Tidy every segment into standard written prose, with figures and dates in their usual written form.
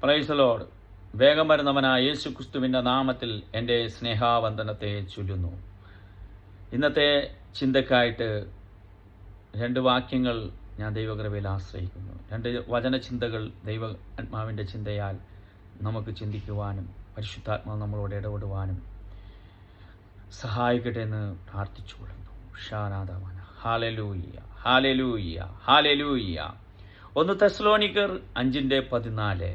Praise Lord. വേഗം വരുന്നവനായ യേശു ക്രിസ്തുവിൻ്റെ നാമത്തിൽ എൻ്റെ സ്നേഹാവന്ദനത്തെ ചൊല്ലുന്നു. ഇന്നത്തെ ചിന്തക്കായിട്ട് 2 വാക്യങ്ങൾ ഞാൻ ദൈവകൃപയിൽ ആശ്രയിക്കുന്നു. 2 വചനചിന്തകൾ ദൈവ ആത്മാവിൻ്റെ ചിന്തയാൽ നമുക്ക് ചിന്തിക്കുവാനും പരിശുദ്ധാത്മാവ് നമ്മളോട് ഇടപെടുവാനും സഹായിക്കട്ടെ എന്ന് പ്രാർത്ഥിച്ചുകൊള്ളുന്നു. ഷാനാദാമന ഹാലലൂയ്യ ഹാലലൂയ്യ ഹാലലൂയ്യ. 1 തെസ്സലോനിക്കർ 5:14.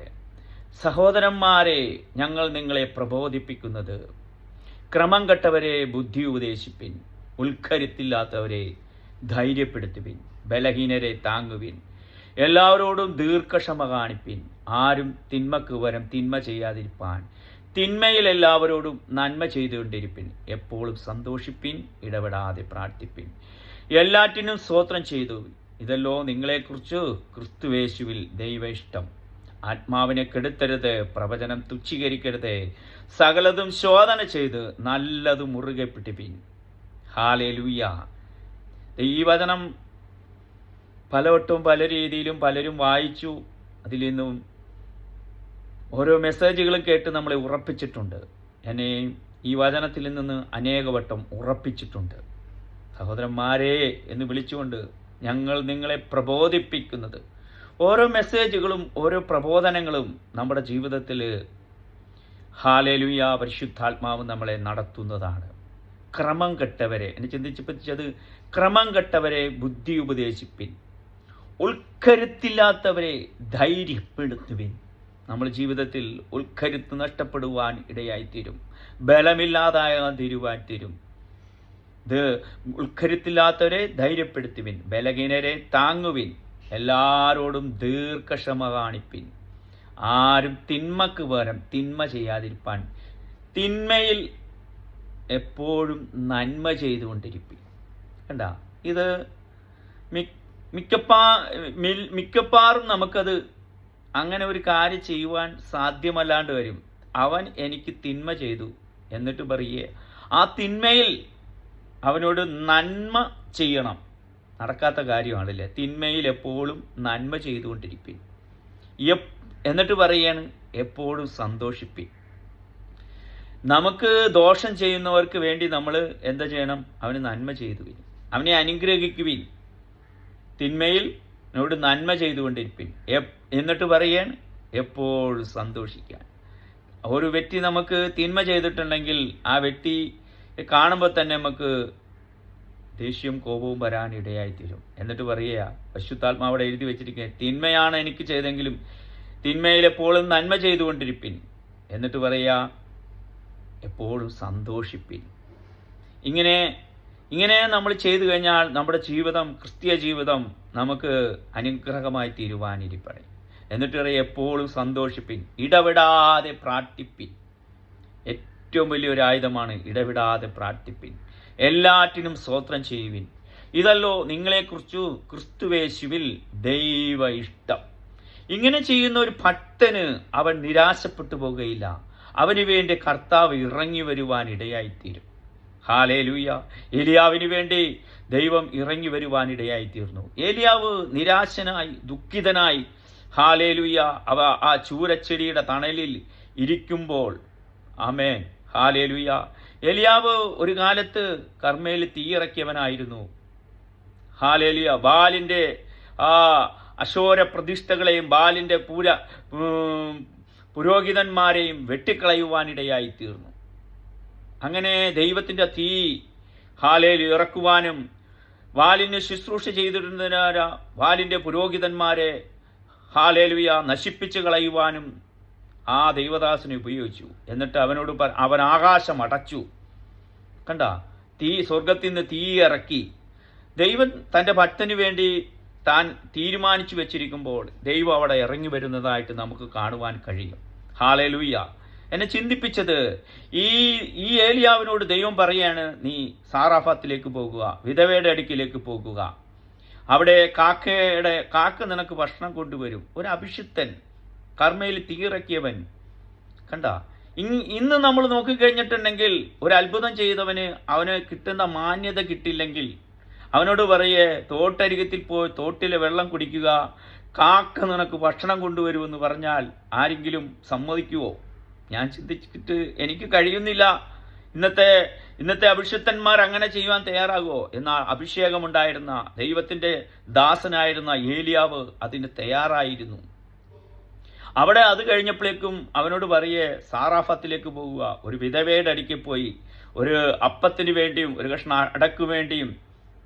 സഹോദരന്മാരെ, ഞങ്ങൾ നിങ്ങളെ പ്രബോധിപ്പിക്കുന്നത് ക്രമം കെട്ടവരെ ബുദ്ധി ഉപദേശിപ്പിൻ, ഉത്കരുത്തില്ലാത്തവരെ ധൈര്യപ്പെടുത്തുവിൻ, ബലഹീനരെ താങ്ങുവിൻ, എല്ലാവരോടും ദീർഘക്ഷമ കാണിപ്പിൻ, ആരും തിന്മക്ക് പകരം തിന്മ ചെയ്യാതിരിപ്പാൻ തിന്മയിൽ എല്ലാവരോടും നന്മ ചെയ്തുകൊണ്ടിരിപ്പിൻ, എപ്പോഴും സന്തോഷിപ്പിൻ, ഇടപെടാതെ പ്രാർത്ഥിപ്പിൻ, എല്ലാറ്റിനും സ്തോത്രം ചെയ്തു. ഇതല്ലോ നിങ്ങളെക്കുറിച്ച് ക്രിസ്തുയേശുവിൽ ദൈവ ഇഷ്ടം. ആത്മാവിനെ കെടുത്തരുത്, പ്രവചനം തുച്ഛീകരിക്കരുത്, സകലതും ശോധന ചെയ്ത് നല്ലത് മുറുകെ പിടിപ്പിൻ. ഹല്ലേലൂയ. ഈ വചനം പലവട്ടവും പല രീതിയിലും പലരും വായിച്ചു. അതിൽ നിന്നും ഓരോ മെസ്സേജുകളും കേട്ട് നമ്മളെ ഉറപ്പിച്ചിട്ടുണ്ട്. എന്നെ ഈ വചനത്തിൽ നിന്ന് അനേകവട്ടം ഉറപ്പിച്ചിട്ടുണ്ട്. സഹോദരന്മാരെ എന്ന് വിളിച്ചുകൊണ്ട് ഞങ്ങൾ നിങ്ങളെ പ്രബോധിപ്പിക്കുന്നത്, ഓരോ മെസ്സേജുകളും ഓരോ പ്രബോധനങ്ങളും നമ്മുടെ ജീവിതത്തിൽ ഹല്ലേലൂയ പരിശുദ്ധാത്മാവ് നമ്മളെ നടത്തുന്നതാണ്. ക്രമം കെട്ടവരെ, എന്നെ ചിന്തിച്ചത് ക്രമം കെട്ടവരെ ബുദ്ധി ഉപദേശിപ്പിൻ, ഉൾക്കരുത്തില്ലാത്തവരെ ധൈര്യപ്പെടുത്തുവിൻ. നമ്മുടെ ജീവിതത്തിൽ ഉൾക്കരുത്ത് നഷ്ടപ്പെടുവാൻ ഇടയായിത്തീരും, ബലമില്ലാതാകാൻ തീരുവാൻ. ഇത് ഉൾക്കരുത്തില്ലാത്തവരെ ധൈര്യപ്പെടുത്തുവിൻ, ബലഹീനരെ താങ്ങുവിൻ, എല്ലാവരോടും ദീർഘക്ഷമ കാണിപ്പിൻ, ആരും തിന്മക്ക് പകരം തിന്മ ചെയ്യാതിരിപ്പാൻ തിന്മയിൽ എപ്പോഴും നന്മ ചെയ്തുകൊണ്ടിരിപ്പിൻ. കണ്ട, ഇത് മിക്കപ്പാറും നമുക്കത് അങ്ങനെ ഒരു കാര്യം ചെയ്യുവാൻ സാധ്യമല്ലാണ്ട് വരും. അവൻ എനിക്ക് തിന്മ ചെയ്തു എന്നിട്ട് പറയേ ആ തിന്മയിൽ അവനോട് നന്മ ചെയ്യണം. നടക്കാത്ത കാര്യമാണല്ലേ. തിന്മയിൽ എപ്പോഴും നന്മ ചെയ്തുകൊണ്ടിരിപ്പിൻ, എന്നിട്ട് പറയാണ് എപ്പോഴും സന്തോഷിപ്പിൻ. നമുക്ക് ദോഷം ചെയ്യുന്നവർക്ക് വേണ്ടി നമ്മൾ എന്താ ചെയ്യണം? അവന് നന്മ ചെയ്തുവിൻ, അവനെ അനുഗ്രഹിക്കുവിൻ, തിന്മയിൽ എന്നോട് നന്മ ചെയ്തുകൊണ്ടിരിപ്പിൻ, എന്നിട്ട് പറയാണ് എപ്പോഴും സന്തോഷിക്കാൻ. ഒരു വ്യക്തി നമുക്ക് തിന്മ ചെയ്തിട്ടുണ്ടെങ്കിൽ ആ വ്യക്തി കാണുമ്പോൾ തന്നെ നമുക്ക് ദേഷ്യവും കോപവും വരാൻ ഇടയായിത്തീരും. എന്നിട്ട് പറയുക, പരിശുദ്ധാത്മാവിടെ എഴുതി വെച്ചിരിക്കുക, തിന്മയാണ് എനിക്ക് ചെയ്തെങ്കിലും തിന്മയിൽ എപ്പോഴും നന്മ ചെയ്തുകൊണ്ടിരിപ്പിൻ, എന്നിട്ട് പറയുക എപ്പോഴും സന്തോഷിപ്പിൻ. ഇങ്ങനെ നമ്മൾ ചെയ്തു കഴിഞ്ഞാൽ നമ്മുടെ ജീവിതം, ക്രിസ്തീയ ജീവിതം നമുക്ക് അനുഗ്രഹമായി തീരുവാനിരിപ്പറേ. എന്നിട്ട് പറയുക എപ്പോഴും സന്തോഷിപ്പിൻ, ഇടവിടാതെ പ്രാർത്ഥിപ്പിൻ. ഏറ്റവും വലിയൊരു ആയുധമാണ് ഇടവിടാതെ പ്രാർത്ഥിപ്പിൻ, എല്ലാറ്റിനും സ്തോത്രം ചെയ്യുവിൻ. ഇതല്ലോ നിങ്ങളെക്കുറിച്ചു ക്രിസ്തുയേശുവിൽ ദൈവ ഇഷ്ടം. ഇങ്ങനെ ചെയ്യുന്ന ഒരു ഭക്തന് അവൻ നിരാശപ്പെട്ടു പോകുകയില്ല. അവന് വേണ്ടി കർത്താവ് ഇറങ്ങി വരുവാൻ ഇടയായിത്തീരും. ഹല്ലേലൂയ. ഏലിയാവിന് വേണ്ടി ദൈവം ഇറങ്ങി വരുവാൻ ഇടയായിത്തീർന്നു. ഏലിയാവ് നിരാശനായി ദുഃഖിതനായി ഹല്ലേലൂയ ആ ചൂരച്ചെടിയുടെ തണലിൽ ഇരിക്കുമ്പോൾ, ആമേൻ, ഹല്ലേലൂയ. ഏലിയാവ് ഒരു കാലത്ത് കർമ്മേൽ തീയിറക്കിയവനായിരുന്നു. ഹല്ലേലൂയ. ബാലിൻ്റെ അശോര പ്രതിഷ്ഠകളെയും ബാലിൻ്റെ പുരോഹിതന്മാരെയും വെട്ടിക്കളയുവാനിടയായി തീർന്നു. അങ്ങനെ ദൈവത്തിൻ്റെ തീ ഹല്ലേലൂയ ഇറക്കുവാനും ബാലിന് ശുശ്രൂഷ ചെയ്തിരുന്ന ബാലിൻ്റെ പുരോഹിതന്മാരെ ഹല്ലേലൂയ നശിപ്പിച്ചു കളയുവാനും ആ ദൈവദാസനെ ഉപയോഗിച്ചു. എന്നിട്ട് അവനോട് അവൻ ആകാശം അടച്ചു. കണ്ട, സ്വർഗത്തിൽ നിന്ന് തീ ഇറക്കി. ദൈവം തൻ്റെ ഭക്തന് വേണ്ടി താൻ തീരുമാനിച്ചു വെച്ചിരിക്കുമ്പോൾ ദൈവം അവിടെ ഇറങ്ങി വരുന്നതായിട്ട് നമുക്ക് കാണുവാൻ കഴിയും. ഹല്ലേലൂയ. എന്നെ ചിന്തിപ്പിച്ചത് ഈ ഏലിയാവിനോട് ദൈവം പറയാണ്, നീ സാറാഫത്തിലേക്ക് പോകുക, വിധവയുടെ അടുക്കിലേക്ക് പോകുക, അവിടെ കാക്ക നിനക്ക് ഭക്ഷണം കൊണ്ടുവരും. ഒരു അഭിഷിക്തൻ, കർമ്മയിൽ തീയിറക്കിയവൻ. കണ്ട, ഇന്ന് നമ്മൾ നോക്കിക്കഴിഞ്ഞിട്ടുണ്ടെങ്കിൽ ഒരു അത്ഭുതം ചെയ്തവന് അവന് കിട്ടുന്ന മാന്യത കിട്ടില്ലെങ്കിൽ അവനോട് പറയേ തോട്ടരികത്തിൽ പോയി തോട്ടിലെ വെള്ളം കുടിക്കുക, കാക്ക നിനക്ക് ഭക്ഷണം കൊണ്ടുവരുമെന്ന് പറഞ്ഞാൽ ആരെങ്കിലും സമ്മതിക്കുമോ? ഞാൻ ചിന്തിച്ചിട്ട് എനിക്ക് കഴിയുന്നില്ല. ഇന്നത്തെ അഭിഷിക്തന്മാർ അങ്ങനെ ചെയ്യുവാൻ തയ്യാറാകുമോ? എന്നാൽ അഭിഷേകമുണ്ടായിരുന്ന ദൈവത്തിൻ്റെ ദാസനായിരുന്ന ഏലിയാവ് അതിന് തയ്യാറായിരുന്നു. അവിടെ അത് കഴിഞ്ഞപ്പോഴേക്കും അവനോട് പറയേ, സാറാഫത്തിലേക്ക് പോകുക, ഒരു വിധവയുടെ അടുക്കിൽ പോയി ഒരു അപ്പത്തിന് വേണ്ടിയും ഒരു കഷ്ണം അടക്ക് വേണ്ടിയും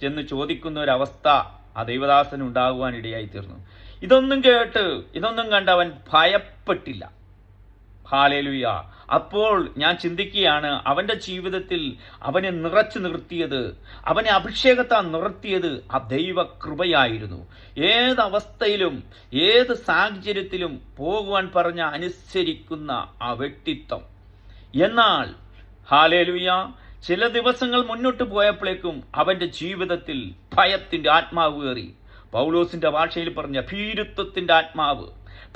ചെന്ന് ചോദിക്കുന്ന ഒരവസ്ഥ ആ ദൈവദാസന് ഉണ്ടാകുവാൻ ഇടയായിത്തീർന്നു. ഇതൊന്നും കണ്ട് അവൻ ഭയപ്പെട്ടില്ല. ഹല്ലേലൂയ. അപ്പോൾ ഞാൻ ചിന്തിക്കുകയാണ്, അവൻ്റെ ജീവിതത്തിൽ അവനെ നിറച്ചു നിർത്തിയത്, അവനെ അഭിഷേകത്താൽ നിർത്തിയത് ആ ദൈവകൃപയായിരുന്നു. ഏതവസ്ഥയിലും ഏത് സാഹചര്യത്തിലും പോകുവാൻ പറഞ്ഞ അനുസരിക്കുന്ന ആ വ്യക്തിത്വം. എന്നാൽ ഹല്ലേലൂയ, ചില ദിവസങ്ങൾ മുന്നോട്ട് പോയപ്പോഴേക്കും അവൻ്റെ ജീവിതത്തിൽ ഭയത്തിൻ്റെ ആത്മാവ് കയറി. പൗലോസിൻ്റെ ഭാഷയിൽ പറഞ്ഞ ഭീരുത്വത്തിൻ്റെ ആത്മാവ്,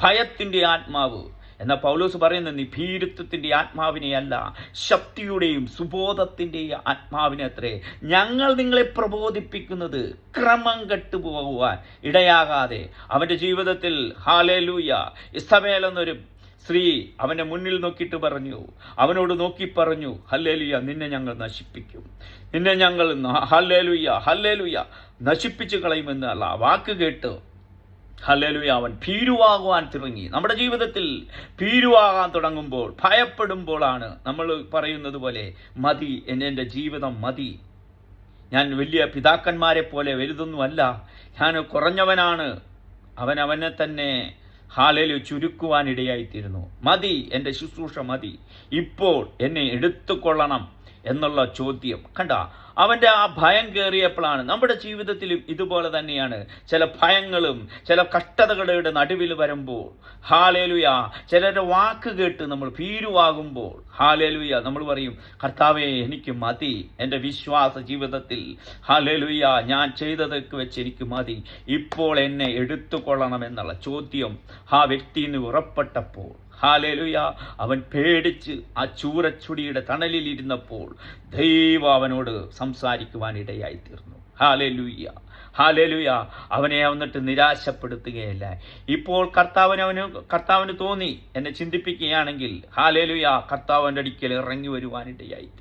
ഭയത്തിൻ്റെ ആത്മാവ്. എന്നാൽ പൗലോസ് പറയുന്നത്, നീ ഭീരുത്വത്തിൻ്റെ ആത്മാവിനെയല്ല, ശക്തിയുടെയും സുബോധത്തിൻ്റെയും ആത്മാവിനെ അത്രേ ഞങ്ങൾ നിങ്ങളെ പ്രബോധിപ്പിക്കുന്നത്, ക്രമം കെട്ടുപോകുവാൻ ഇടയാകാതെ. അവൻ്റെ ജീവിതത്തിൽ ഹല്ലേലൂയ, ഇസബേൽ എന്നൊരു സ്ത്രീ അവൻ്റെ മുന്നിൽ നോക്കിയിട്ട് പറഞ്ഞു, അവനോട് നോക്കി പറഞ്ഞു, ഹല്ലേലൂയ, നിന്നെ ഞങ്ങൾ നശിപ്പിക്കും, നിന്നെ ഞങ്ങൾ ഹല്ലേലൂയ നശിപ്പിച്ചു കളയുമെന്നുള്ള വാക്ക് കേട്ട് ഹല്ലേലൂയ അവൻ ഭീരുവാകുവാൻ തുടങ്ങി. നമ്മുടെ ജീവിതത്തിൽ ഭീരുവാകാൻ തുടങ്ങുമ്പോൾ, ഭയപ്പെടുമ്പോഴാണ് നമ്മൾ പറയുന്നത് പോലെ, മതി, എൻ്റെ ജീവിതം മതി, ഞാൻ വലിയ പിതാക്കന്മാരെ പോലെ വലുതൊന്നുമല്ല, ഞാൻ കുറഞ്ഞവനാണ്. അവനെ തന്നെ ഹല്ലേലൂയ ചുരുക്കുവാനിടയായിത്തീരുന്നു. മതി, എൻ്റെ ശുശ്രൂഷ മതി, ഇപ്പോൾ എന്നെ എടുത്തുകൊള്ളണം എന്നുള്ള ചോദ്യം കണ്ട. അവൻ്റെ ആ ഭയം കയറിയപ്പോഴാണ്. നമ്മുടെ ജീവിതത്തിലും ഇതുപോലെ തന്നെയാണ്. ചില ഭയങ്ങളും ചില കഷ്ടതകളുടെ നടുവിൽ വരുമ്പോൾ ഹല്ലേലൂയ, ചിലരുടെ വാക്ക് കേട്ട് നമ്മൾ ഭീരുവാകുമ്പോൾ ഹല്ലേലൂയ നമ്മൾ പറയും, കർത്താവേ എനിക്ക് മതി, എൻ്റെ വിശ്വാസ ജീവിതത്തിൽ ഹല്ലേലൂയ ഞാൻ ചെയ്തതൊക്കെ വെച്ച് എനിക്ക് മതി, ഇപ്പോൾ എന്നെ എടുത്തുകൊള്ളണമെന്നുള്ള ചോദ്യം ആ വ്യക്തിന് ഉറപ്പെട്ടപ്പോൾ ഹല്ലേലൂയ അവൻ പേടിച്ച് ആ ചൂരച്ചുടിയുടെ തണലിൽ ഇരുന്നപ്പോൾ ദൈവം അവനോട് സംസാരിക്കുവാനിടയായിത്തീർന്നു. ഹല്ലേലൂയ അവനെ വന്നിട്ട് നിരാശപ്പെടുത്തുകയല്ല. ഇപ്പോൾ കർത്താവിന് തോന്നി എന്നെ ചിന്തിപ്പിക്കുകയാണെങ്കിൽ ഹല്ലേലൂയ കർത്താവിൻ്റെ അടുക്കൽ ഇറങ്ങി വരുവാനിടയായിത്തീർന്നു.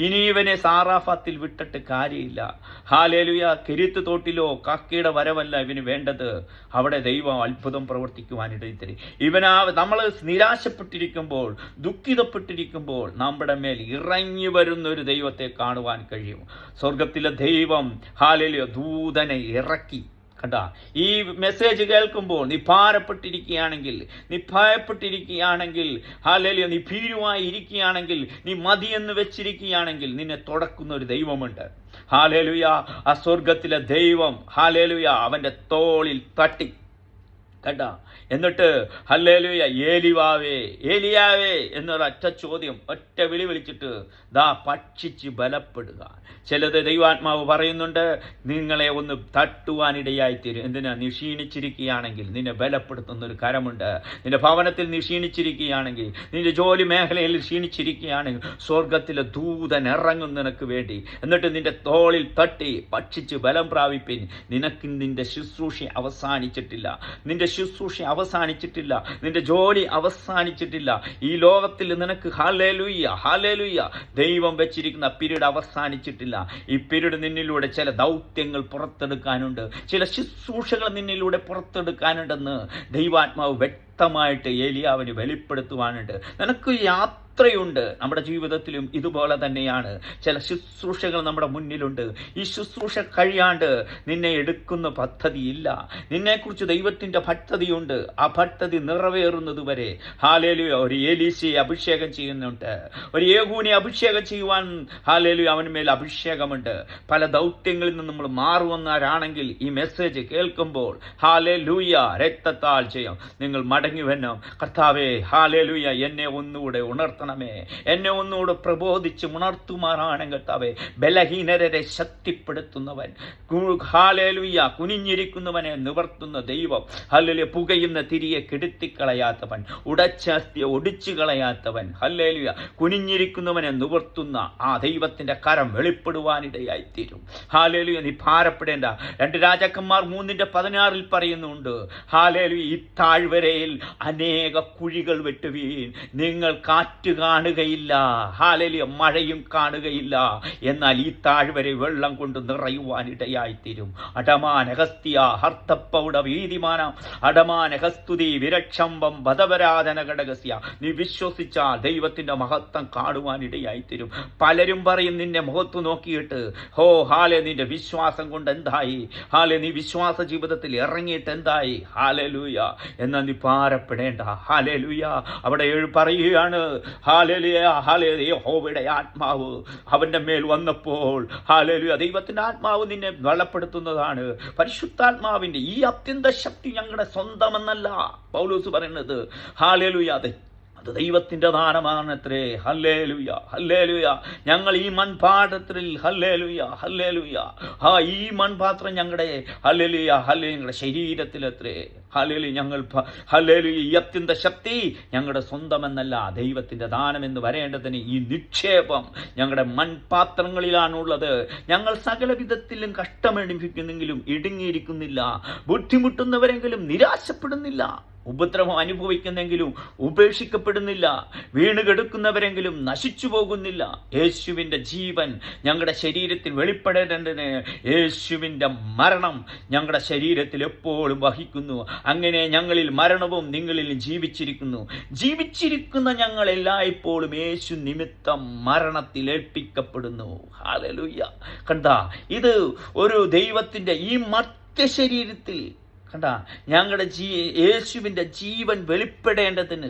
ഇനി ഇവനെ സാറാഫത്തിൽ വിട്ടിട്ട് കാര്യമില്ല. ഹല്ലേലൂയ, കെരീത്ത് തോട്ടിലോ കാക്കയുടെ വരവല്ല ഇവന് വേണ്ടത്. അവിടെ ദൈവം അത്ഭുതം പ്രവർത്തിക്കുവാനിടയിൽ നമ്മൾ നിരാശപ്പെട്ടിരിക്കുമ്പോൾ, ദുഃഖിതപ്പെട്ടിരിക്കുമ്പോൾ നമ്മുടെ മേൽ ഇറങ്ങി വരുന്ന ഒരു ദൈവത്തെ കാണുവാൻ കഴിയും. സ്വർഗത്തിലെ ദൈവം ഹല്ലേലൂയ ദൂതനെ ഇറക്കി. കണ്ട, ഈ മെസ്സേജ് കേൾക്കുമ്പോൾ നീ ഭാരപ്പെട്ടിരിക്കുകയാണെങ്കിൽ, നീ ഭയപ്പെട്ടിരിക്കുകയാണെങ്കിൽ, ഹല്ലേലൂയ നീ ഭീരുവായി ഇരിക്കുകയാണെങ്കിൽ, നീ മതിയെന്ന് വെച്ചിരിക്കുകയാണെങ്കിൽ, നിന്നെ തുടക്കുന്ന ഒരു ദൈവമുണ്ട്. ഹല്ലേലൂയ ആ സ്വർഗത്തിലെ ദൈവം ഹല്ലേലൂയ അവൻ്റെ തോളിൽ തട്ടി. കണ്ട, എന്നിട്ട് ഹല്ലേലൂയ ഏലിയാവേ എന്നൊരൊറ്റ ചോദ്യം, ഒറ്റ വിളിച്ചിട്ട് ദാ ഭക്ഷിച്ച് ബലപ്പെടുക. ചിലത് ദൈവാത്മാവ് പറയുന്നുണ്ട്, നിങ്ങളെ ഒന്ന് തട്ടുവാനിടയായിത്തീരും. എന്തിനാ? നീ ക്ഷീണിച്ചിരിക്കുകയാണെങ്കിൽ നിന്നെ ബലപ്പെടുത്തുന്നൊരു കരമുണ്ട്. നിന്റെ ഭവനത്തിൽ നീ ക്ഷീണിച്ചിരിക്കുകയാണെങ്കിൽ, നിന്റെ ജോലി മേഖലയിൽ ക്ഷീണിച്ചിരിക്കുകയാണെങ്കിൽ, സ്വർഗത്തിലെ ദൂതൻ ഇറങ്ങും നിനക്ക് വേണ്ടി. എന്നിട്ട് നിന്റെ തോളിൽ തട്ടി ഭക്ഷിച്ച് ബലം പ്രാപിപ്പിൻ. നിനക്ക് നിന്റെ ശുശ്രൂഷ അവസാനിച്ചിട്ടില്ല, നിന്റെ ശുശ്രൂഷ അവസാനിച്ചിട്ടില്ല, നിന്റെ ജോലി അവസാനിച്ചിട്ടില്ല. ഈ ലോകത്തിൽ നിനക്ക് ഹല്ലേലൂയ ദൈവം വെച്ചിരിക്കുന്ന പീരീഡ് അവസാനിച്ചിട്ടില്ല. ഈ പീരീഡ് നിന്നിലൂടെ ചില ദൗത്യങ്ങൾ പുറത്തെടുക്കാനുണ്ട്, ചില ശുശ്രൂഷകൾ നിന്നിലൂടെ പുറത്തെടുക്കാനുണ്ടെന്ന് ദൈവാത്മാവ് വ്യക്തമായിട്ട് ഏലിയാവിന് വെളിപ്പെടുത്തുവാനുണ്ട്. നിനക്ക് യാത്രയുണ്ട്. നമ്മുടെ ജീവിതത്തിലും ഇതുപോലെ തന്നെയാണ്. ചില ശുശ്രൂഷകൾ നമ്മുടെ മുന്നിലുണ്ട്. ഈ ശുശ്രൂഷ കഴിയാണ്ട് നിന്നെ എടുക്കുന്ന പദ്ധതിയില്ല. നിന്നെക്കുറിച്ച് ദൈവത്തിൻ്റെ പദ്ധതിയുണ്ട്. ആ പദ്ധതി നിറവേറുന്നത് വരെ ഹല്ലേലൂയ ഒരു ഏലീശയെ അഭിഷേകം ചെയ്യുന്നുണ്ട്, ഒരു യേഹൂനെ അഭിഷേകം ചെയ്യുവാൻ ഹല്ലേലൂയ അവന് മേൽ അഭിഷേകമുണ്ട്. പല ദൗത്യങ്ങളിൽ നിന്ന് നമ്മൾ മാറുവന്നവരാണെങ്കിൽ ഈ മെസ്സേജ് കേൾക്കുമ്പോൾ ഹല്ലേലൂയ രക്തത്താൽ ചെയ്യും നിങ്ങൾ മടങ്ങി വരണം. കർത്താവേ ഹല്ലേലൂയ എന്നെ ഒന്നുകൂടെ ഉണർത്തണം ഉണർത്തണമേ. എന്നെ ഒന്നുകൂടെ പ്രബോധിച്ച് ഉണർത്തുമാറാണ് കർത്താവേ. ബലഹീനരെ ശക്തിപ്പെടുത്തുന്നവൻ, ഹല്ലേലൂയ, കുനിഞ്ഞിരിക്കുന്നവനെ നിവർത്തുന്ന ദൈവം, ഹല്ലേലൂയ, പുകയുന്ന തിരിയെ കെടുത്തിക്കളയാത്തവൻ, ഉടച്ച അസ്ഥിയെ ഒടിച്ചു കളയാത്തവൻ, ഹല്ലേലൂയ, കുനിഞ്ഞിരിക്കുന്നവനെ നിവർത്തുന്ന ആ ദൈവത്തിന്റെ കരം വെളിപ്പെടുവാനിടയായിത്തീരും. ഹല്ലേലൂയ, നീ ഭാരപ്പെടേണ്ട. 2 രാജാക്കന്മാർ 3:16 പറയുന്നുണ്ട്, ഹല്ലേലൂയ, ഈ താഴ്വരയിൽ അനേക കുഴികൾ വെട്ടുവീൻ, നിങ്ങൾ കാറ്റ് കാണുകയില്ല, ഹല്ലേലൂയ, മഴയും കാണുകയില്ല, എന്നാൽ ഈ താഴ്വര വെള്ളം കൊണ്ട് നിറയുവാനിടയായിത്തീരും. അടമാനഹസ്തിയ ഹർത്തപ്പൗട വീതിമാന അടമാനഹസ്തുതി വിരക്ഷംബം ബദവരാധന ഘടകസ്യ. നീ വിശ്വസിച്ചാൽ ദൈവത്തിന്റെ മഹത്വം കാണുവാനിടയായിത്തീരും. പലരും പറയും നിന്നെ മുഖത്ത് നോക്കിയിട്ട്, ഹോ ഹാലെ, നിന്റെ വിശ്വാസം കൊണ്ട് എന്തായി, ഹാലെ, നീ വിശ്വാസ ജീവിതത്തിൽ ഇറങ്ങിയിട്ട് എന്തായി, ഹല്ലേലൂയ. എന്നാൽ നീ ഭാരപ്പെടേണ്ട. ഹല്ലേലൂയ. അവിടെ പറയുകയാണ്, ഹല്ലേലൂയ, ഹല്ലേലൂയ, യഹോവയുടെ ആത്മാവ് അവന്റെ മേൽ വന്നപ്പോൾ, ഹല്ലേലൂയ, ദൈവത്തിന്റെ ആത്മാവ് നിന്നെ ബലപ്പെടുത്തുന്നതാണ്. പരിശുദ്ധാത്മാവിന്റെ ഈ അത്യന്ത ശക്തി ഞങ്ങളുടെ സ്വന്തമെന്നല്ല പൗലോസ് പറയുന്നത്. ഹല്ലേലൂയ, അത് ദൈവത്തിന്റെ ദാനമാണത്രേ. Hallelujah, hallelujah. ഞങ്ങൾ ഈ മൺപാത്രത്തിൽ, ഹല്ലേലൂയ, ഹല്ലേലൂയ, ഈ മൺപാത്രം ഞങ്ങളുടെ, ഹല്ലേലൂയ, ഹല്ലേലൂയ, ഞങ്ങളുടെ ശരീരത്തിലത്രേ. ഹല്ലേലൂയ, ഞങ്ങൾ, ഹല്ലേലൂയ, ഈ അത്യന്ത ശക്തി ഞങ്ങളുടെ സ്വന്തമെന്നല്ല, ദൈവത്തിന്റെ ദാനമെന്ന് വരേണ്ടതിന് ഈ നിക്ഷേപം ഞങ്ങളുടെ മൺപാത്രങ്ങളിലാണുള്ളത്. ഞങ്ങൾ സകല വിധത്തിലും കഷ്ടമനുഭവിക്കുന്നെങ്കിലും ഇടുങ്ങിയിരിക്കുന്നില്ല, ബുദ്ധിമുട്ടുന്നവരെങ്കിലും നിരാശപ്പെടുന്നില്ല, ഉപദ്രവം അനുഭവിക്കുന്നെങ്കിലും ഉപേക്ഷിക്കപ്പെടുന്നില്ല, വീണുകെടുക്കുന്നവരെങ്കിലും നശിച്ചു പോകുന്നില്ല. യേശുവിൻ്റെ ജീവൻ ഞങ്ങളുടെ ശരീരത്തിൽ വെളിപ്പെടേണ്ടതിന് യേശുവിൻ്റെ മരണം ഞങ്ങളുടെ ശരീരത്തിൽ എപ്പോഴും വഹിക്കുന്നു. അങ്ങനെ ഞങ്ങളിൽ മരണവും നിങ്ങളിൽ ജീവിച്ചിരിക്കുന്നു. ജീവിച്ചിരിക്കുന്ന ഞങ്ങൾ എല്ലായ്പ്പോഴും യേശു നിമിത്തം മരണത്തിൽ ഏൽപ്പിക്കപ്പെടുന്നു. ഹല്ലേലൂയ. കണ്ടാ, ഇത് ഒരു ദൈവത്തിൻ്റെ ഈ മർത്യശരീരത്തിൽ കണ്ടാ ഞങ്ങളുടെ യേശുവിൻ്റെ ജീവൻ വെളിപ്പെടേണ്ടതിന്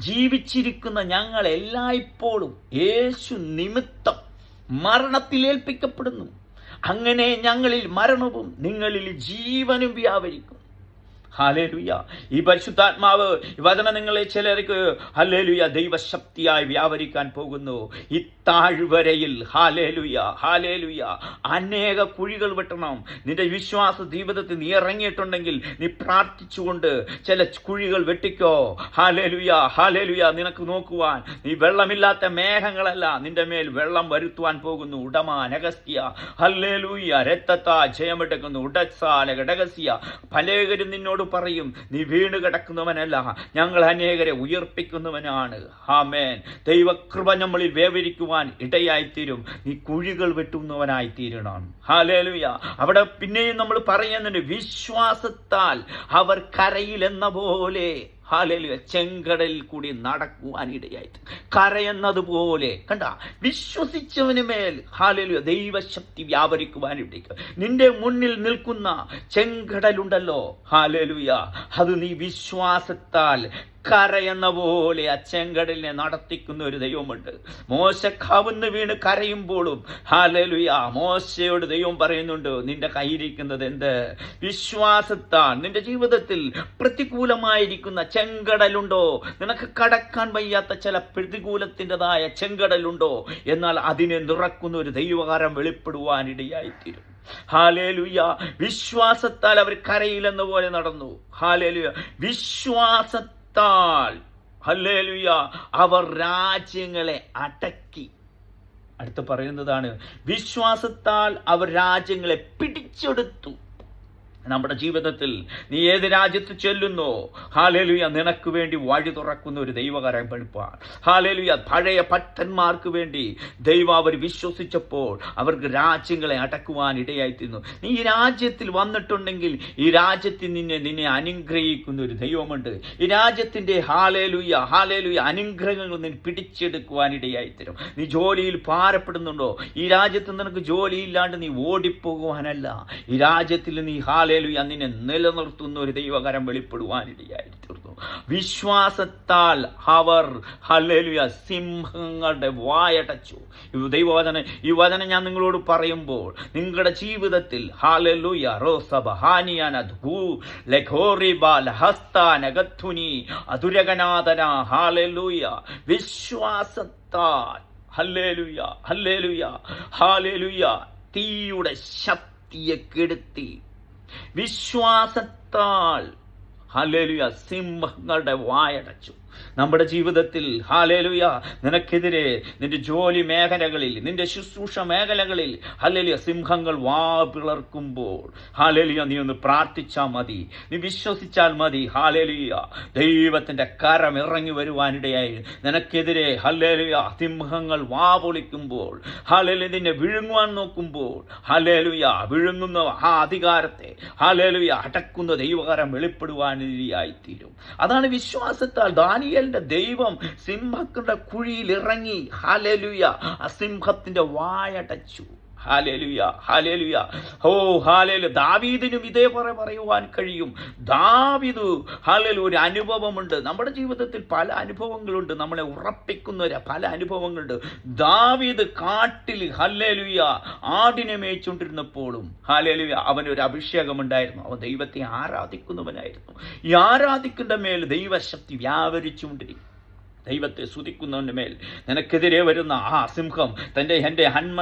ജീവിച്ചിരിക്കുന്ന ഞങ്ങൾ എല്ലായ്പ്പോഴും യേശു നിമിത്തം മരണത്തിൽ ഏൽപ്പിക്കപ്പെടുന്നു. അങ്ങനെ ഞങ്ങളിൽ മരണവും നിങ്ങളിൽ ജീവനും വ്യാപരിക്കും. ഹല്ലേലൂയ. ഈ പരിശുദ്ധാത്മാവ് വചനം നിങ്ങളെ ചിലർക്ക്, ഹല്ലേലൂയ, ദൈവശക്തിയായി വ്യാപരിക്കാൻ പോകുന്നു. ഈ താഴ്വരയിൽ, ഹല്ലേലൂയ, ഹല്ലേലൂയ, അനേക കുഴികൾ വെട്ടണം. നിന്റെ വിശ്വാസ ജീവിതത്തിൽ നീ ഇറങ്ങിയിട്ടുണ്ടെങ്കിൽ നീ പ്രാർത്ഥിച്ചുകൊണ്ട് ചില കുഴികൾ വെട്ടിക്കോ. Hallelujah, hallelujah. നിനക്ക് നോക്കുവാൻ നീ വെള്ളമില്ലാത്ത മേഘങ്ങളല്ല, നിന്റെ മേൽ വെള്ളം വരുത്തുവാൻ പോകുന്നു. ഉടമാനഗസ്യ, ഹല്ലേലൂയ, രക്തത്താ ജയമെടുക്കുന്നു. ഉടസാല ഘടകസ്യ. പലരും നിന്നോട് പറയും, നീ വീണ് കിടക്കുന്നവനല്ല, ഞങ്ങൾ അനേകരെ ഉയർപ്പിക്കുന്നവനാണ്. ആമേൻ. ദൈവകൃപ നമ്മളിൽ വ്യാപരിക്കുവാൻ ഇടയായിത്തീരും. നീ കുഴികൾ വെട്ടുന്നവനായിത്തീരണം. ഹല്ലേലൂയ. അവിടെ പിന്നെയും നമ്മൾ പറയുന്നുണ്ട്, വിശ്വാസത്താൽ അവർ കരയിലെന്ന പോലെ, ഹല്ലേലൂയ, ചെങ്കടലിൽ കൂടി നടക്കുവാനിടയായിട്ട്, കരയെന്നതുപോലെ. കണ്ട, വിശ്വസിച്ചവന് മേൽ, ഹല്ലേലൂയ, ദൈവശക്തി വ്യാപരിക്കുവാനിടയ്ക്ക്. നിന്റെ മുന്നിൽ നിൽക്കുന്ന ചെങ്കടലുണ്ടല്ലോ, ഹല്ലേലൂയ, അത് നീ വിശ്വാസത്താൽ കരയെന്ന പോലെ ആ ചെങ്കടലിനെ നടത്തിക്കുന്ന ഒരു ദൈവമുണ്ട്. മോശ കവുന്ന് വീണ് കരയുമ്പോഴും, ഹല്ലേലൂയ, മോശയോട് ദൈവം പറയുന്നുണ്ട്, നിന്റെ കയ്യിരിക്കുന്നത് എന്ത്? വിശ്വാസത്താൽ. നിന്റെ ജീവിതത്തിൽ പ്രതികൂലമായിരിക്കുന്ന ചെങ്കടലുണ്ടോ? നിനക്ക് കടക്കാൻ വയ്യാത്ത ചില പ്രതികൂലത്തിൻ്റെതായ ചെങ്കടലുണ്ടോ? എന്നാൽ അതിനെ നിറക്കുന്ന ഒരു ദൈവകാരം വെളിപ്പെടുവാനിടയായിത്തീരും. ഹല്ലേലൂയ. വിശ്വാസത്താൽ അവർ കരയിലെന്ന പോലെ നടന്നു. ഹല്ലേലൂയ. വിശ്വാസത്താൽ, ഹല്ലേലൂയ, അവർ രാജ്യങ്ങളെ അടക്കി. അടുത്ത് പറയുന്നതാണ്, വിശ്വാസത്താൽ അവർ രാജ്യങ്ങളെ പിടിച്ചെടുത്തു. നമ്മുടെ ജീവിതത്തിൽ നീ ഏത് രാജ്യത്ത് ചെല്ലുന്നോ, ഹല്ലേലൂയ, നിനക്ക് വേണ്ടി വഴി തുറക്കുന്ന ഒരു ദൈവകരം വെളിപ്പാൻ. ഹല്ലേലൂയ. പഴയ ഭക്തന്മാർക്ക് വേണ്ടി ദൈവം അവർ വിശ്വസിച്ചപ്പോൾ അവർക്ക് രാജ്യങ്ങളെ അടക്കുവാൻ ഇടയായിത്തീർന്നു. നീ ഈ രാജ്യത്തിൽ വന്നിട്ടുണ്ടെങ്കിൽ ഈ രാജ്യത്തിൽ നിന്നെ അനുഗ്രഹിക്കുന്ന ഒരു ദൈവമുണ്ട്. ഈ രാജ്യത്തിൻ്റെ, ഹല്ലേലൂയ, ഹല്ലേലൂയ, അനുഗ്രഹങ്ങൾ നിന്നെ പിടിച്ചെടുക്കുവാൻ ഇടയായിത്തീരും. നീ ജോലിയിൽ ഭാരപ്പെടുന്നുണ്ടോ? ഈ രാജ്യത്ത് നിനക്ക് ജോലിയില്ലാണ്ട് നീ ഓടിപ്പോകുവാനല്ല, ഈ രാജ്യത്തിൽ നീ, ഹല്ലേലൂയ, നിന്നെ നിലനിർത്തുന്ന ഒരു ദൈവകരം വെളിപ്പെടുവാനിടയായിത്തീർന്നു. വിശ്വാസത്താൽ അവർ ഹല്ലേലൂയ സിംഹങ്ങളുടെ വായടച്ചു. ഈ വചനം ഞാൻ നിങ്ങളോട് പറയുമ്പോൾ നിങ്ങളുടെ ജീവിതത്തിൽ ഹല്ലേലൂയ റോസബഹാനിയാനധു ലഖോറിബാൽ ഹസ്താനഗത്തുനി അതുരഗനാദന ഹല്ലേലൂയ വിശ്വാസത്താൽ ഹല്ലേലൂയ ഹല്ലേലൂയ ഹല്ലേലൂയ തീയുടെ ശക്തിയെ കെടുത്തി വിശ്വാസത്താൽ ഹല്ലേലൂയ സിംഹങ്ങളുടെ വായടച്ചു. നമ്മുടെ ജീവിതത്തിൽ ഹല്ലേലൂയ നിനക്കെതിരെ നിന്റെ ജോലി മേഖലകളിൽ, നിന്റെ ശുശ്രൂഷ മേഖലകളിൽ ഹല്ലേലൂയ സിംഹങ്ങൾ വാ പിളർക്കുമ്പോൾ ഹല്ലേലൂയ നീ ഒന്ന് പ്രാർത്ഥിച്ചാൽ മതി, നീ വിശ്വസിച്ചാൽ മതി. ഹല്ലേലൂയ ദൈവത്തിന്റെ കരം ഇറങ്ങി വരുവാനിടയായി. നിനക്കെതിരെ ഹല്ലേലൂയ സിംഹങ്ങൾ വാ പൊളിക്കുമ്പോൾ ഹല്ലേലൂയ നിന്നെ വിഴുങ്ങുവാൻ നോക്കുമ്പോൾ ഹല്ലേലൂയ വിഴുങ്ങുന്ന ആ അധികാരത്തെ ഹല്ലേലൂയ അടക്കുന്ന ദൈവകരം വെളിപ്പെടുവാനിടയായിത്തീരും. അതാണ് വിശ്വാസത്താൽ ദാനിയേലിന്റെ ദൈവം സിംഹങ്ങളുടെ കുഴിയിൽ ഇറങ്ങി ഹല്ലേലൂയ ആ സിംഹത്തിന്റെ വായടച്ചു. ഹല്ലേലൂയ ഹല്ലേലൂയ ഓ ഹല്ലേലൂയ. ദാവീദിനും ഇതേപോലെ പറയുവാൻ കഴിയും. ദാവീദ് ഹല്ലേലൂയ ഒരു അനുഭവമുണ്ട്. നമ്മുടെ ജീവിതത്തിൽ പല അനുഭവങ്ങളുണ്ട്, നമ്മളെ ഉറപ്പിക്കുന്ന പല അനുഭവങ്ങളുണ്ട്. ദാവീദ് കാട്ടിൽ ഹല്ലേലൂയ ആടിനെ മേയിച്ചുകൊണ്ടിരുന്നപ്പോഴും ഹല്ലേലൂയ അവനൊരു അഭിഷേകമുണ്ടായിരുന്നു. അവൻ ദൈവത്തെ ആരാധിക്കുന്നവനായിരുന്നു. ഈ ആരാധിക്കുന്ന മേൽ ദൈവശക്തി വ്യാപരിച്ചുകൊണ്ടിരിക്കും. ദൈവത്തെ സ്തുതിക്കുന്നവന്റെ മേൽ നിനക്കെതിരെ വരുന്ന ആ സിംഹം എൻ്റെ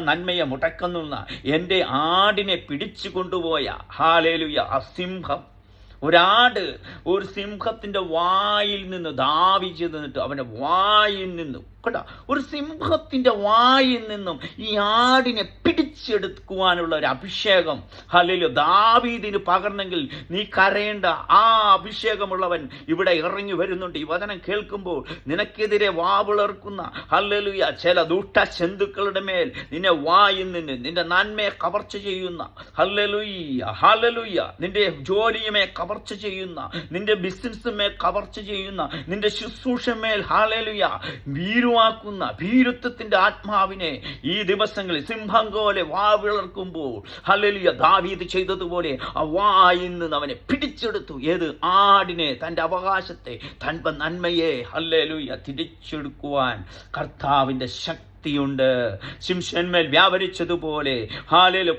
നന്മയെ മുടക്കുന്ന എൻ്റെ ആടിനെ പിടിച്ചു കൊണ്ടുപോയ ഹല്ലേലൂയ ആ സിംഹം, ഒരു സിംഹത്തിന്റെ വായിൽ നിന്ന് ദാവീദ് നിന്നിട്ട് അവന്റെ വായിൽ നിന്നും കേട്ടോ, ഒരു സിംഹത്തിന്റെ വായിൽ നിന്നും ഈ ആടിനെ പിടിച്ചെടുക്കുവാനുള്ള ഒരു അഭിഷേകം ഹല്ലേലൂയ ദാവീദിന് പകർന്നെങ്കിൽ നീ കരയേണ്ട. ആ അഭിഷേകമുള്ളവൻ ഇവിടെ ഇറങ്ങി വരുന്നുണ്ട്. ഈ വചനം കേൾക്കുമ്പോൾ നിനക്കെതിരെ വാവിളർക്കുന്ന ഹല്ലേലൂയ ചില ദുഷ്ടജന്തുക്കളുടെ മേൽ നിന്നെ വായിൽ നിന്ന് നിന്റെ നന്മയെ കവർച്ച ചെയ്യുന്ന ഹല്ലേലൂയ ഹല്ലേലൂയ നിന്റെ ജോലിയുമേ കവർച്ച ചെയ്യുന്ന, നിന്റെ ബിസിനസ്സുമേ കവർച്ച ചെയ്യുന്ന, നിന്റെ ശുശ്രൂഷമേൽ ഹല്ലേലൂയ ഭീരുവാക്കുന്ന ഭീരുത്വത്തിന്റെ ആത്മാവിനെ ഈ ദിവസങ്ങളിൽ സിംഹം പോലെ വാവിളർക്കുമ്പോൾ ഹല്ലേലൂയ ദാവീദ് ചെയ്തതുപോലെ ആ വായിൽ നിന്ന് അവനെ പിടിച്ചെടുത്തു. ഏത് ആടിനെ, തന്റെ അവകാശത്തെ, തന്റെ നന്മയെ ഹല്ലേലൂയ തിരിച്ചെടുക്കുവാൻ കർത്താവിന്റെ ശക്തിയുണ്ട്. ശിംശന്മേൽ വ്യാപരിച്ചതുപോലെ ഹാലേലു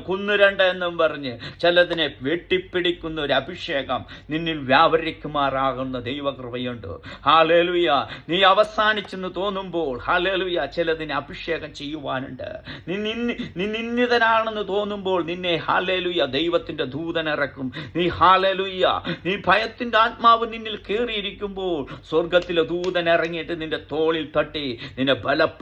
കുന്ന് രണ്ട് എന്നും പറഞ്ഞ് ചിലതിനെ വെട്ടിപ്പിടിക്കുന്ന ഒരു അഭിഷേകം നിന്നിൽ വ്യാപരിക്കുമാറാകുന്ന ദൈവകൃപയുണ്ട്. ഹാലേലുയ നീ അവസാനിച്ചെന്ന് തോന്നുമ്പോൾ ഹാലേലുയ ചിലതിനെ അഭിഷേകം ചെയ്യുവാനുണ്ട്. നീ നിന്ദിതനാണെന്ന് തോന്നുമ്പോൾ നിന്നെ ഹാലേലുയ ദൈവത്തിന്റെ ദൂതനിറക്കും. നീ ഹാലേലുയ നീ ഭയത്തിന്റെ ആത്മാവ് നിന്നിൽ കയറിയിരിക്കുമ്പോൾ സ്വർഗത്തിലെ ദൂതൻ ഇറങ്ങിയിട്ട് നിന്റെ തോളിൽ തട്ടി നിന്നെ ബലപ്പെടുത്തുന്നതായി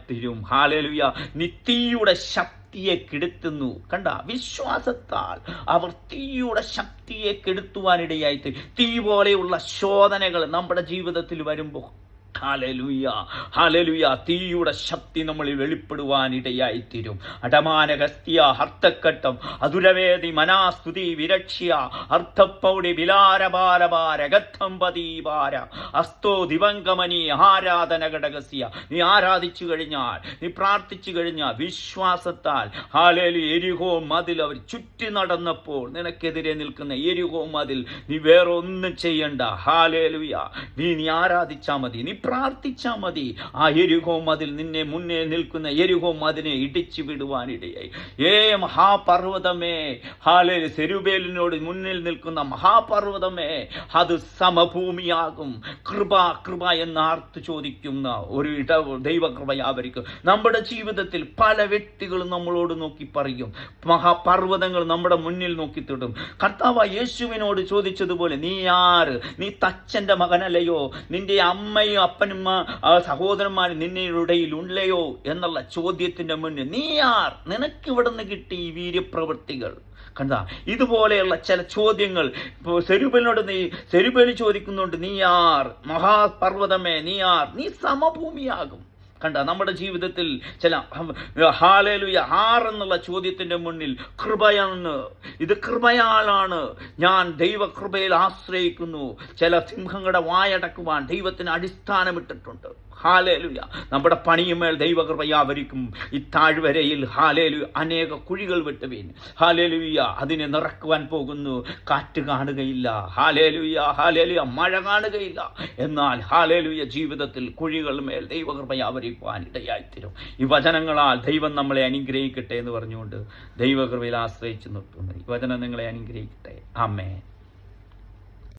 തീരും. ഹാലേലുയ നീ തീയുടെ ശക്തിയെ കെടുത്തുന്നു. കണ്ട, വിശ്വാസത്താൽ അവർ തീയുടെ ശക്തിയെ കെടുത്തുവാനിടയായിട്ട് തീ പോലെയുള്ള ശോധനകൾ നമ്മുടെ ജീവിതത്തിൽ വരുമ്പോൾ ഹല്ലേലൂയ ഹല്ലേലൂയ തീയുടെ ശക്തി നമ്മളിൽ വെളിപ്പെടുവാനിടയായിത്തീരും. അടമാനഗസ്ത്യ ഹർത്തക്കട്ടം അതുരവേദി മനാസ്തുതി വിരക്ഷ്യ അർത്ഥപ്പൗടി വിലാരബാലബാരഗത്തംപതീപാര അസ്തോ ദിവംഗമനി ആരാധന ഘടകസ്യ. നീ ആരാധിച്ചു കഴിഞ്ഞാൽ, നീ പ്രാർത്ഥിച്ചു കഴിഞ്ഞാൽ വിശ്വാസത്താൽ ഹല്ലേലൂയ എരിഹോ മതിൽ അവർ ചുറ്റി നടന്നപ്പോൾ നിനക്കെതിരെ നിൽക്കുന്ന എരിഹോ മതിൽ നീ വേറൊന്നും ചെയ്യണ്ട. ഹല്ലേലൂയ നീ ആരാധിച്ചാൽ മതി, നീ പ്രാർത്ഥിച്ചാ മതി. ആ എരിഹോ മതിൽ, നിന്നെ മുന്നേ നിൽക്കുന്ന എരിഹോ മതിനെ ഇടിച്ചു വിടുവാനിടയായി. മഹാപർവ്വതമേ ഹല്ലേലൂയ സെരുബേലിനോട് മുന്നിൽ നിൽക്കുന്ന മഹാപർവ്വതമേ അത് സമഭൂമിയാകും. കൃപ എന്ന് ആർത്തു ചോദിക്കുന്ന ഒരു ദൈവകൃപയാവരിക്കും. നമ്മുടെ ജീവിതത്തിൽ പല വ്യക്തികളും നമ്മളോട് നോക്കി പറയും, മഹാപർവ്വതങ്ങൾ നമ്മുടെ മുന്നിൽ നോക്കി തൊടും. കർത്താവ് യേശുവിനോട് ചോദിച്ചതുപോലെ നീ ആര്? നീ തച്ചന്റെ മകനല്ലയോ? നിന്റെ അമ്മയും അപ്പനും സഹോദരന്മാരും നിന്നെ ഇടയിൽ ഉള്ളയോ എന്നുള്ള ചോദ്യത്തിന്റെ മുന്നിൽ നീ ആർ? നിനക്ക് ഇവിടെ നിന്ന് കിട്ടി ഈ വീര്യപ്രവൃത്തികൾ? കണ്ടാ, ഇതുപോലെയുള്ള ചില ചോദ്യങ്ങൾ സെരുബേൽ ചോദിക്കുന്നുണ്ട്. നീ ആർ? മഹാപർവ്വതമേ നീ ആർ? നീ സമഭൂമിയാകും. കണ്ട, നമ്മുടെ ജീവിതത്തിൽ ചില ഹല്ലേലൂയ എന്നുള്ള ചോദ്യത്തിന്റെ മുന്നിൽ കൃപയാണ്, ഇത് കൃപയാലാണ്, ഞാൻ ദൈവകൃപയിൽ ആശ്രയിക്കുന്നു. ചില സിംഹങ്ങളുടെ വായടക്കുവാൻ ദൈവത്തിന് അടിസ്ഥാനമിട്ടിട്ടുണ്ട്. ഹാലേലുയ. നമ്മുടെ പണിയുമേൽ ദൈവകൃപ വ്യാപരിക്കും. ഈ താഴ്വരയിൽ ഹാലേലുയ അനേക കുഴികൾ വെട്ടുവീൻ. ഹാലേലുയ അതിനെ നിറക്കുവാൻ പോകുന്നു. കാറ്റ് കാണുകയില്ല, ഹാലേലുയ ഹാലേലുയ മഴ കാണുകയില്ല. എന്നാൽ ഹാലേലുയ ജീവിതത്തിൽ കുഴികൾ മേൽ ദൈവകൃപ വ്യാപരിക്കുവാൻ ഇടയായിത്തീരും. ഈ വചനങ്ങളാൽ ദൈവം നമ്മളെ അനുഗ്രഹിക്കട്ടെ എന്ന് പറഞ്ഞുകൊണ്ട് ദൈവകൃപയിൽ ആശ്രയിച്ച് നിർത്തുന്നു. ഈ വചനം നിങ്ങളെ അനുഗ്രഹിക്കട്ടെ. ആമേൻ.